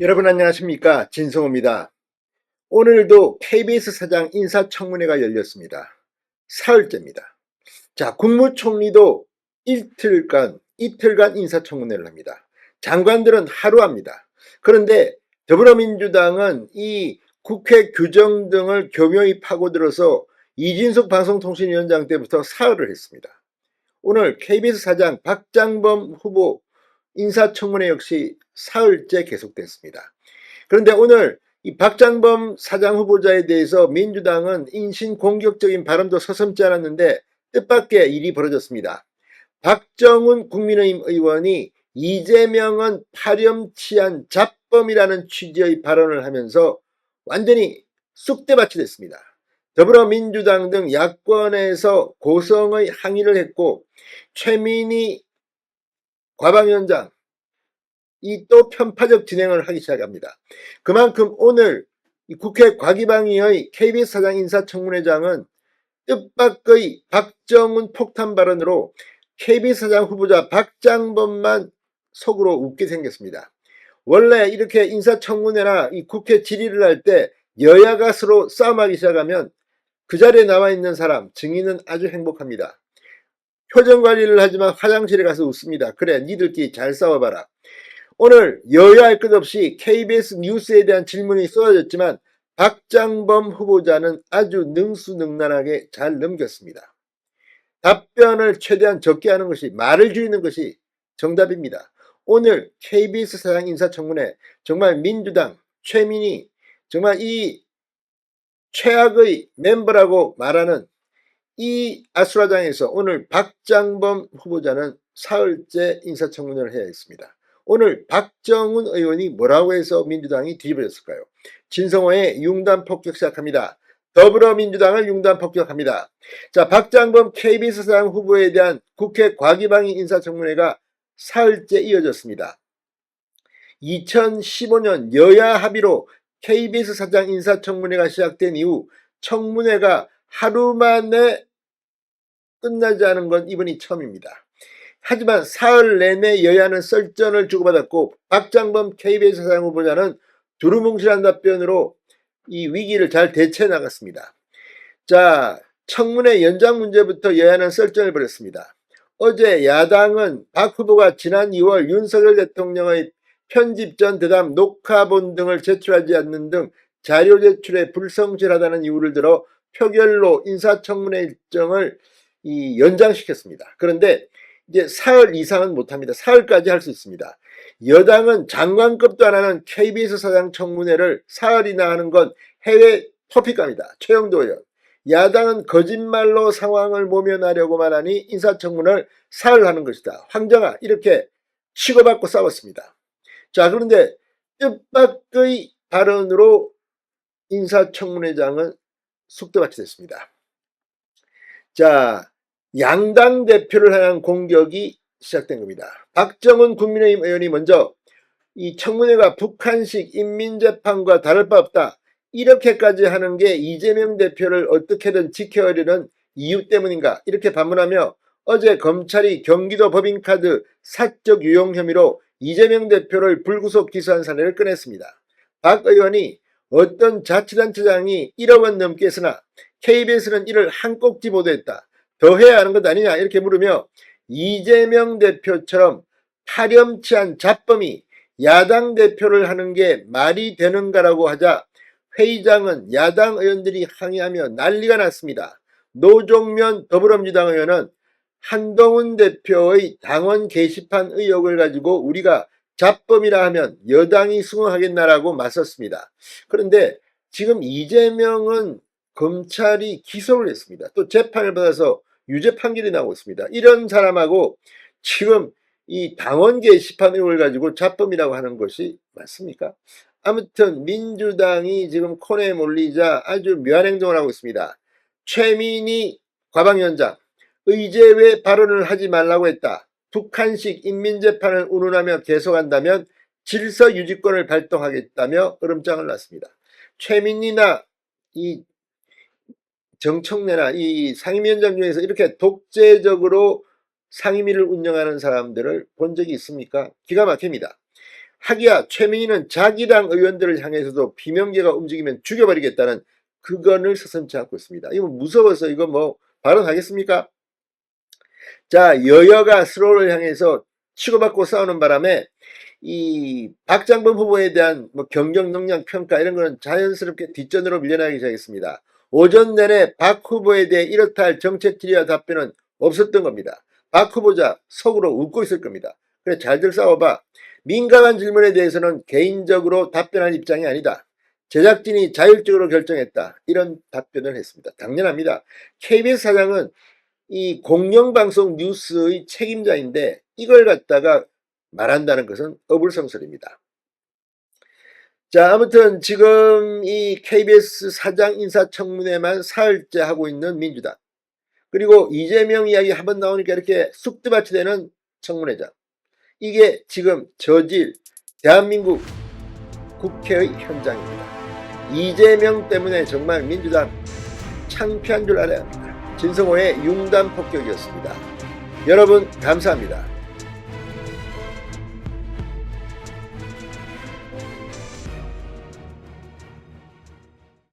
여러분 안녕하십니까, 진성호입니다. 오늘도 KBS 사장 인사청문회가 열렸습니다. 사흘째입니다. 자, 국무총리도 이틀간 인사청문회를 합니다. 장관들은 하루 합니다. 그런데 더불어민주당은 이 국회 규정 등을 교묘히 파고들어서 이진숙 방송통신위원장 때부터 사흘을 했습니다. 오늘 KBS 사장 박장범 후보 인사청문회 역시 사흘째 계속됐습니다. 그런데 오늘 이 박장범 사장 후보자에 대해서 민주당은 인신공격적인 발언도 서슴지 않았는데 뜻밖의 일이 벌어졌습니다. 박정훈 국민의힘 의원이 이재명은 파렴치한 잡범이라는 취지의 발언을 하면서 완전히 쑥대밭이 됐습니다. 더불어민주당 등 야권에서 고성의 항의를 했고, 최민희 과방위원장 이 또 편파적 진행을 하기 시작합니다. 그만큼 오늘 국회 과기방위의 KBS 사장 인사청문회장은 뜻밖의 박정훈 폭탄 발언으로 KBS 사장 후보자 박장범만 속으로 웃게 생겼습니다. 원래 이렇게 인사청문회나 이 국회 질의를 할 때 여야가 서로 싸움하기 시작하면 그 자리에 나와 있는 사람, 증인은 아주 행복합니다. 표정 관리를 하지만 화장실에 가서 웃습니다. 그래, 니들끼리 잘 싸워봐라. 오늘 여야할 것 없이 KBS 뉴스에 대한 질문이 쏟아졌지만 박장범 후보자는 아주 능수능란하게 잘 넘겼습니다. 답변을 최대한 적게 하는 것이, 말을 줄이는 것이 정답입니다. 오늘 KBS 사장 인사청문회 정말 민주당 최민희, 정말 이 최악의 멤버라고 말하는 이 아수라장에서 오늘 박장범 후보자는 사흘째 인사청문회를 해야 했습니다. 오늘 박정훈 의원이 뭐라고 해서 민주당이 뒤집어졌을까요? 진성호의 융단 폭격 시작합니다. 더불어민주당을 융단 폭격합니다. 자, 박장범 KBS 사장 후보에 대한 국회 과기방위 인사청문회가 사흘째 이어졌습니다. 2015년 여야 합의로 KBS 사장 인사청문회가 시작된 이후 청문회가 하루 만에 끝나지 않은 건 이번이 처음입니다. 하지만 사흘 내내 여야는 썰전을 주고받았고 박장범 KBS 사장 후보자는 두루뭉실한 답변으로 이 위기를 잘 대처해 나갔습니다. 자, 청문회 연장 문제부터 여야는 썰전을 벌였습니다. 어제 야당은 박 후보가 지난 2월 윤석열 대통령의 편집 전 대담 녹화본 등을 제출하지 않는 등 자료 제출에 불성실하다는 이유를 들어 표결로 인사청문회 일정을 연장시켰습니다. 그런데 이제 사흘 이상은 못합니다. 사흘까지 할 수 있습니다. 여당은 장관급도 안 하는 KBS 사장 청문회를 사흘이나 하는 건 해외 토픽감이다. 최영도 의원. 야당은 거짓말로 상황을 모면하려고만 하니 인사청문회를 사흘 하는 것이다. 황정아, 이렇게 치고받고 싸웠습니다. 자, 그런데 뜻밖의 발언으로 인사청문회장은 쑥대밭이 됐습니다. 자, 양당 대표를 향한 공격이 시작된 겁니다. 박정훈 국민의힘 의원이 먼저 이 청문회가 북한식 인민재판과 다를 바 없다, 이렇게까지 하는 게 이재명 대표를 어떻게든 지켜하려는 이유 때문인가, 이렇게 반문하며 어제 검찰이 경기도 법인카드 사적 유용 혐의로 이재명 대표를 불구속 기소한 사례를 꺼냈습니다. 박 의원이 어떤 자치단체장이 1억 원 넘게 쓰나 KBS는 이를 한 꼭지 보도했다, 더 해야 하는 것 아니냐, 이렇게 물으며 이재명 대표처럼 파렴치한 잡범이 야당 대표를 하는 게 말이 되는가라고 하자 회의장은 야당 의원들이 항의하며 난리가 났습니다. 노종면 더불어민주당 의원은 한동훈 대표의 당원 게시판 의혹을 가지고 우리가 잡범이라 하면 여당이 수긍하겠나라고 맞섰습니다. 그런데 지금 이재명은 검찰이 기소를 했습니다. 또 재판을 받아서 유죄 판결이 나오고 있습니다. 이런 사람하고 지금 이 당원 게시판 의혹을 가지고 잡범이라고 하는 것이 맞습니까? 아무튼 민주당이 지금 코너에 몰리자 아주 묘한 행동을 하고 있습니다. 최민희 과방위원장, 의제외 발언을 하지 말라고 했다. 북한식 인민재판을 운운하며 계속한다면 질서유지권을 발동하겠다며 으름장을 놨습니다. 최민희나 이 정청래나 이 상임위원장 중에서 이렇게 독재적으로 상임위를 운영하는 사람들을 본 적이 있습니까? 기가 막힙니다. 하기야 최민희는 자기 당 의원들을 향해서도 비명계가 움직이면 죽여버리겠다는 그건을 서슴지 않고 있습니다. 이거 무서워서 이거 뭐 발언하겠습니까? 자, 여야가 서로를 향해서 치고받고 싸우는 바람에 이 박장범 후보에 대한 뭐 경정 능력 평가 이런 거는 자연스럽게 뒷전으로 밀려나기 시작했습니다. 오전 내내 박 후보에 대해 이렇다 할 정책 질의와 답변은 없었던 겁니다. 박 후보자 속으로 웃고 있을 겁니다. 그래, 잘들 싸워봐. 민감한 질문에 대해서는 개인적으로 답변할 입장이 아니다. 제작진이 자율적으로 결정했다. 이런 답변을 했습니다. 당연합니다. KBS 사장은 이 공영방송 뉴스의 책임자인데 이걸 갖다가 말한다는 것은 어불성설입니다. 자, 아무튼 지금 이 KBS 사장 인사청문회만 사흘째 하고 있는 민주당, 그리고 이재명 이야기 한번 나오니까 이렇게 쑥드밭이 되는 청문회장, 이게 지금 저질 대한민국 국회의 현장입니다. 이재명 때문에 정말 민주당 창피한 줄 알아야 합니다. 진성호의 융단 폭격이었습니다. 여러분 감사합니다.